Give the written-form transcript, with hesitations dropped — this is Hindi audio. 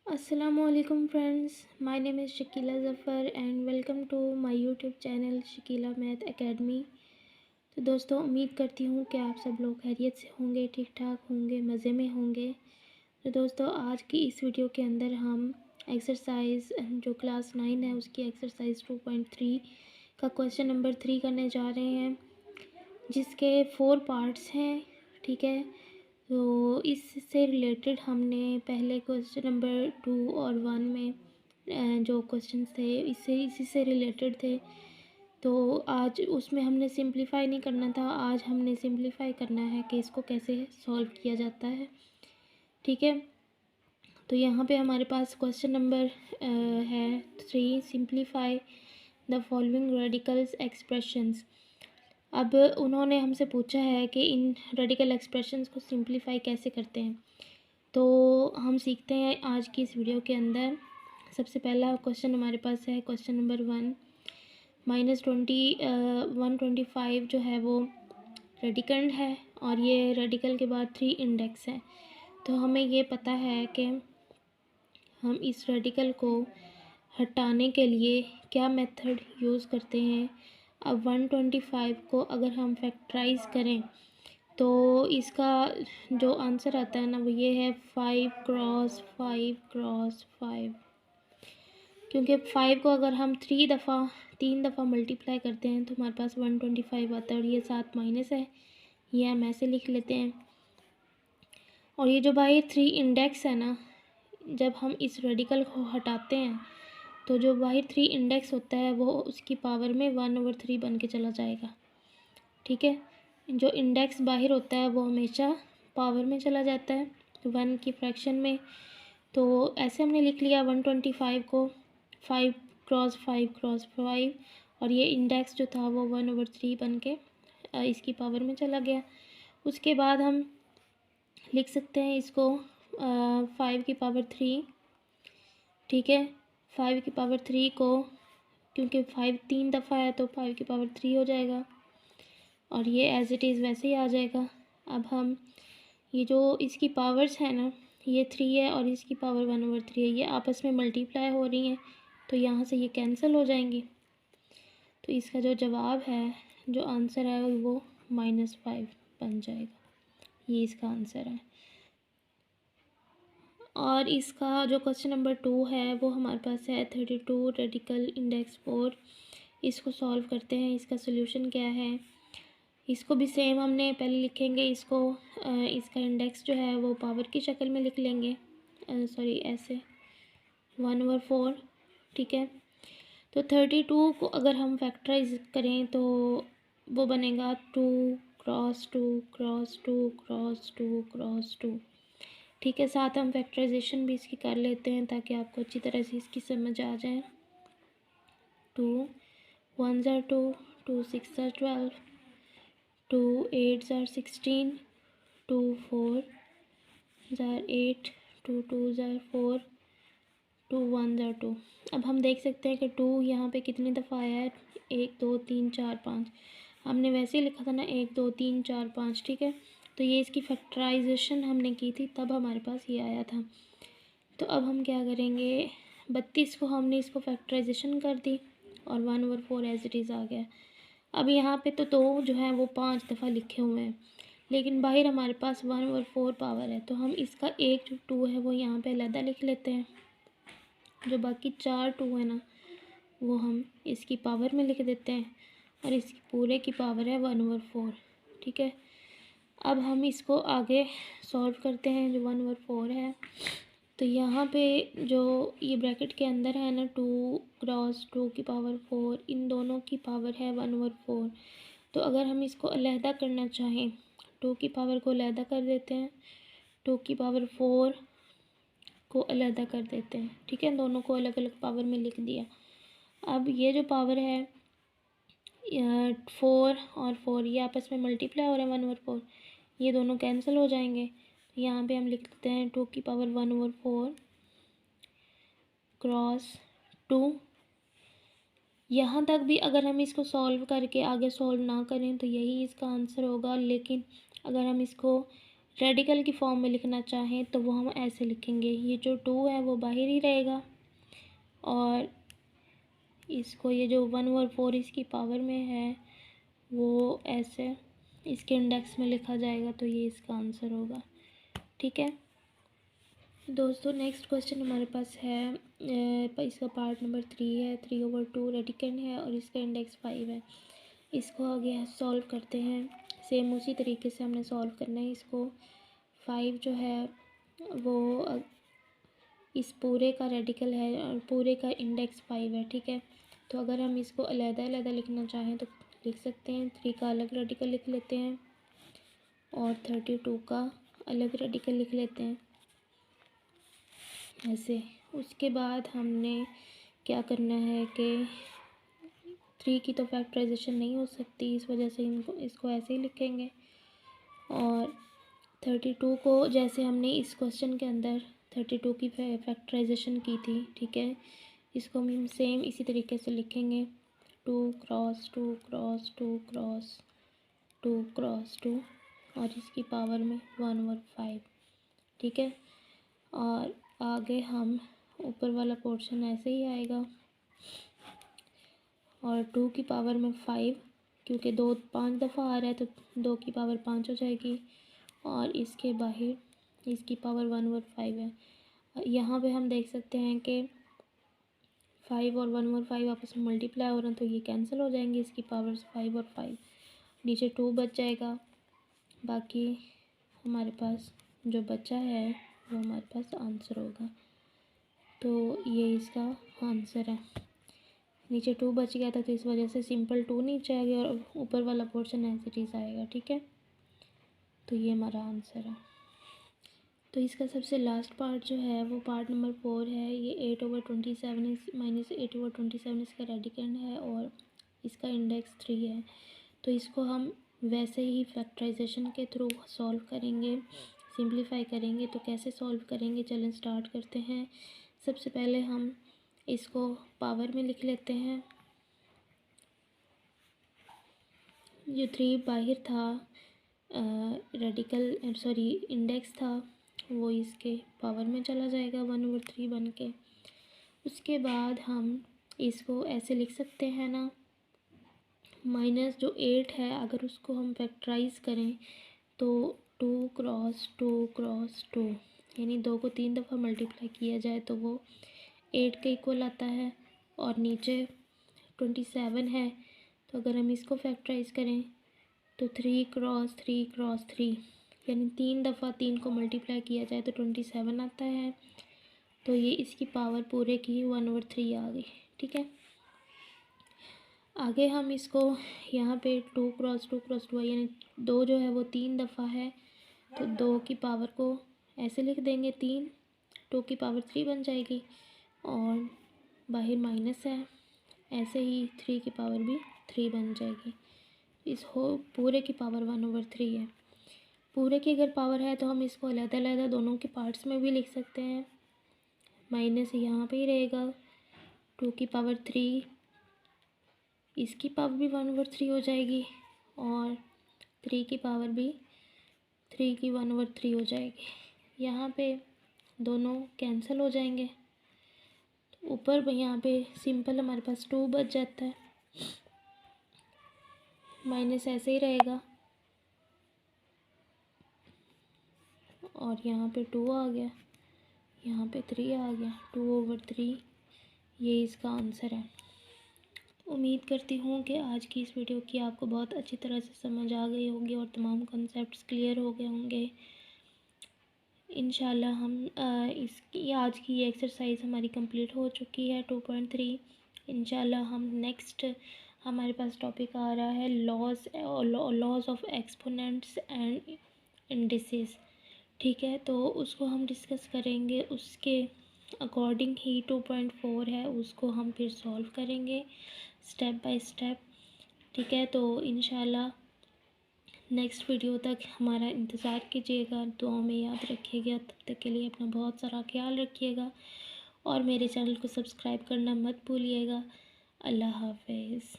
Assalamualaikum friends, my name is Shakila Zafar and welcome to my YouTube channel Shakeela math academy. तो दोस्तों, उम्मीद करती हूँ कि आप सब लोग खैरियत से होंगे, ठीक ठाक होंगे, मज़े में होंगे। तो दोस्तों, आज की इस वीडियो के अंदर हम एक्सरसाइज जो क्लास 9 है उसकी एक्सरसाइज 2.3 का क्वेश्चन नंबर 3 करने जा रहे हैं, जिसके 4 पार्ट्स हैं। ठीक है, तो इससे रिलेटेड हमने पहले क्वेश्चन नंबर 2 और 1 में जो क्वेश्चन थे इसी से रिलेटेड थे। तो आज उसमें हमने सिंपलीफाई नहीं करना था, आज हमने सिंपलीफाई करना है कि इसको कैसे सॉल्व किया जाता है। ठीक है, तो यहाँ पे हमारे पास क्वेश्चन नंबर है 3, simplify the following radicals expressions. अब उन्होंने हमसे पूछा है कि इन रेडिकल एक्सप्रेशंस को सिंपलीफाई कैसे करते हैं। तो हम सीखते हैं आज की इस वीडियो के अंदर। सबसे पहला क्वेश्चन हमारे पास है क्वेश्चन नंबर 1, -125 जो है वो रेडिकल है और ये रेडिकल के बाद 3 इंडेक्स है। तो हमें ये पता है कि हम इस रेडिकल को हटाने के लिए क्या मेथड यूज़ करते हैं। अब 125 को अगर हम फैक्टराइज करें तो इसका जो आंसर आता है ना वो ये है 5 क्रॉस 5 क्रॉस 5। क्योंकि 5 को अगर हम 3 दफ़ा मल्टीप्लाई करते हैं तो हमारे पास 125 आता है और ये 7 माइनस है, ये हम ऐसे लिख लेते हैं। और ये जो भाई 3 इंडेक्स है ना, जब हम इस रेडिकल को हटाते हैं तो जो बाहर 3 इंडेक्स होता है वो उसकी पावर में 1/3 बन के चला जाएगा। ठीक है, जो इंडेक्स बाहर होता है वो हमेशा पावर में चला जाता है 1 की फ्रैक्शन में। तो ऐसे हमने लिख लिया 125 को 5 क्रॉस 5 क्रॉस 5 और ये इंडेक्स जो था वो 1/3 बन के इसकी पावर में चला गया। उसके बाद हम लिख सकते हैं इसको 5 की पावर 3। ठीक है, 5 की पावर 3 को, क्योंकि 5 3 दफ़ा है तो 5 की पावर 3 हो जाएगा और ये एज इट इज़ वैसे ही आ जाएगा। अब हम ये जो इसकी पावर्स है ना, ये 3 है और इसकी पावर 1/3 है, ये आपस में मल्टीप्लाई हो रही हैं तो यहाँ से ये कैंसिल हो जाएंगी। तो इसका जो जवाब है, जो आंसर है वो -5 बन जाएगा। ये इसका आंसर है। और इसका जो क्वेश्चन नंबर 2 है वो हमारे पास है 32 रेडिकल इंडेक्स 4। इसको सॉल्व करते हैं, इसका सोल्यूशन क्या है। इसको भी सेम हमने पहले लिखेंगे, इसको इसका इंडेक्स जो है वो पावर की शक्ल में लिख लेंगे, सॉरी ऐसे 1/4। ठीक है, तो 32 को अगर हम फैक्टराइज करें तो वो बनेगा 2 क्रॉस 2 क्रॉस 2 क्रॉस 2 क्रॉस 2। ठीक है, साथ हम फैक्टराइजेशन भी इसकी कर लेते हैं ताकि आपको अच्छी तरह से इसकी समझ आ जाए। 2 1s are 2, 2 6s are 12, 2 8s are 16, 2 4s are 8, 2 2s are 4, 2 1s are 2। अब हम देख सकते हैं कि 2 यहाँ पे कितनी दफ़ा आया है, 1 2 3 4 5। हमने वैसे ही लिखा था ना 1 2 3 4 5। ठीक है, तो ये इसकी फैक्टराइजेशन हमने की थी तब हमारे पास ये आया था। तो अब हम क्या करेंगे, 32 को हमने इसको फैक्टराइजेशन कर दी और 1/4 एज इट इज़ आ गया। अब यहाँ पे तो 2 जो है वो 5 दफ़ा लिखे हुए हैं, लेकिन बाहर हमारे पास 1/4 पावर है, तो हम इसका एक जो 2 है वो यहाँ पे अलग लिख लेते हैं। जो बाकी 4 2 है ना वो हम इसकी पावर में लिख देते हैं और इसकी पूरे की पावर है 1/4। ठीक है, अब हम इसको आगे सॉल्व करते हैं। जो 1/4 है तो यहाँ पे जो ये ब्रैकेट के अंदर है ना 2 क्रॉस 2 की पावर 4, इन दोनों की पावर है 1/4। तो अगर हम इसको अलहदा करना चाहें 2 की पावर को अलहदा कर देते हैं, 2 की पावर 4 को अलहदा कर देते हैं। ठीक है, दोनों को अलग अलग पावर में लिख दिया। अब ये जो पावर है 4 और 4 ये आपस में मल्टीप्लाई हो रहे हैं 1/4, ये दोनों कैंसिल हो जाएंगे। यहाँ पे हम लिख लेते हैं 2 की पावर 1/4 क्रॉस 2। यहाँ तक भी अगर हम इसको सॉल्व करके आगे सॉल्व ना करें तो यही इसका आंसर होगा, लेकिन अगर हम इसको रेडिकल की फॉर्म में लिखना चाहें तो वो हम ऐसे लिखेंगे, ये जो 2 है वो बाहर ही रहेगा और इसको ये जो 1/4 इसकी पावर में है वो ऐसे इसके इंडेक्स में लिखा जाएगा, तो ये इसका आंसर होगा। ठीक है दोस्तों, नेक्स्ट क्वेश्चन हमारे पास है इसका पार्ट नंबर 3 है, 3/2 रेडिकन है और इसका इंडेक्स 5 है। इसको आगे सॉल्व करते हैं, सेम उसी तरीके से हमने सॉल्व करना है इसको। 5 जो है वो इस पूरे का रेडिकल है और पूरे का इंडेक्स 5 है। ठीक है, तो अगर हम इसको अलग-अलग लिखना चाहें तो लिख सकते हैं। 3 का अलग रेडिकल लिख लेते हैं और 32 का अलग रेडिकल लिख लेते हैं ऐसे। उसके बाद हमने क्या करना है कि 3 की तो फैक्टराइजेशन नहीं हो सकती, इस वजह से इसको ऐसे ही लिखेंगे। और 32 को जैसे हमने इस क्वेश्चन के अंदर 32 की फैक्टराइजेशन की थी, ठीक है, इसको हम सेम इसी तरीके से लिखेंगे। 2 क्रॉस 2 क्रॉस 2 क्रॉस 2 क्रॉस 2 और इसकी पावर में 1/5। ठीक है, और आगे हम ऊपर वाला पोर्शन ऐसे ही आएगा और 2 की पावर में 5, क्योंकि 2 5 दफ़ा आ रहा है तो 2 की पावर 5 हो जाएगी और इसके बाहर इसकी पावर 1/5 है। यहाँ पे हम देख सकते हैं कि 5 और 1/5 आपस में मल्टीप्लाई हो रहे हैं, तो ये कैंसिल हो जाएंगे, इसकी पावर्स 5 और 5, नीचे 2 बच जाएगा। बाकी हमारे पास जो बचा है वो हमारे पास आंसर होगा, तो ये इसका आंसर है। नीचे 2 बच गया था तो इस वजह से सिंपल 2 नीचे आ गया और ऊपर वाला पोर्शन ऐसे चीज़ आएगा। ठीक है, तो ये हमारा आंसर है। तो इसका सबसे लास्ट पार्ट जो है वो पार्ट नंबर 4 है। ये 8/27 माइनस 8/27 इसका रेडिकेंड है और इसका इंडेक्स 3 है। तो इसको हम वैसे ही फैक्टराइजेशन के थ्रू सॉल्व करेंगे, सिंप्लीफाई करेंगे। तो कैसे सॉल्व करेंगे, चलें स्टार्ट करते हैं। सबसे पहले हम इसको पावर में लिख लेते हैं। जो 3 बाहर था रेडिकल सॉरी इंडेक्स था वो इसके पावर में चला जाएगा 1/3 बन के। उसके बाद हम इसको ऐसे लिख सकते हैं ना, माइनस जो 8 है अगर उसको हम फैक्टराइज करें तो 2 क्रॉस 2 क्रॉस 2 यानी 2 को 3 दफ़ा मल्टीप्लाई किया जाए तो वो 8 के इक्वल आता है। और नीचे 27 है, तो अगर हम इसको फैक्टराइज करें तो 3 क्रॉस 3 क्रॉस 3 यानी 3 दफ़ा 3 को मल्टीप्लाई किया जाए तो 27 आता है। तो ये इसकी पावर पूरे की 1/3 आ गई। ठीक है, आगे हम इसको यहाँ पे 2 क्रॉस 2 क्रॉस 2 यानी 2 जो है वो 3 दफ़ा है, तो 2 की पावर को ऐसे लिख देंगे 3, 2 की पावर 3 बन जाएगी और बाहर माइनस है, ऐसे ही 3 की पावर भी 3 बन जाएगी। इस हो पूरे की पावर 1/3 है। पूरे की अगर पावर है तो हम इसको अलग-अलग दोनों के पार्ट्स में भी लिख सकते हैं। माइनस यहाँ पे ही रहेगा, 2 की पावर 3, इसकी पावर भी 1/3 हो जाएगी और 3 की पावर भी 3 की 1/3 हो जाएगी। यहाँ पे दोनों कैंसिल हो जाएंगे, ऊपर यहाँ पे सिंपल हमारे पास 2 बच जाता है, माइनस ऐसे ही रहेगा और यहाँ पे 2 आ गया, यहाँ पे 3 आ गया, 2/3 ये इसका आंसर है। उम्मीद करती हूँ कि आज की इस वीडियो की आपको बहुत अच्छी तरह से समझ आ गई होगी और तमाम कॉन्सेप्ट्स क्लियर हो गए होंगे। इंशाल्लाह हम इसकी आज की ये एक्सरसाइज हमारी कंप्लीट हो चुकी है 2.3। इंशाल्लाह हम नेक्स्ट हमारे पास टॉपिक आ रहा है laws of exponents and indices. ठीक है, तो उसको हम डिस्कस करेंगे, उसके अकॉर्डिंग ही 2.4 है उसको हम फिर सॉल्व करेंगे स्टेप बाय स्टेप। ठीक है, तो इंशाल्लाह नेक्स्ट वीडियो तक हमारा इंतज़ार कीजिएगा, दुआ में याद रखिएगा। तब तक के लिए अपना बहुत सारा ख्याल रखिएगा और मेरे चैनल को सब्सक्राइब करना मत भूलिएगा। अल्लाह हाफ़िज़।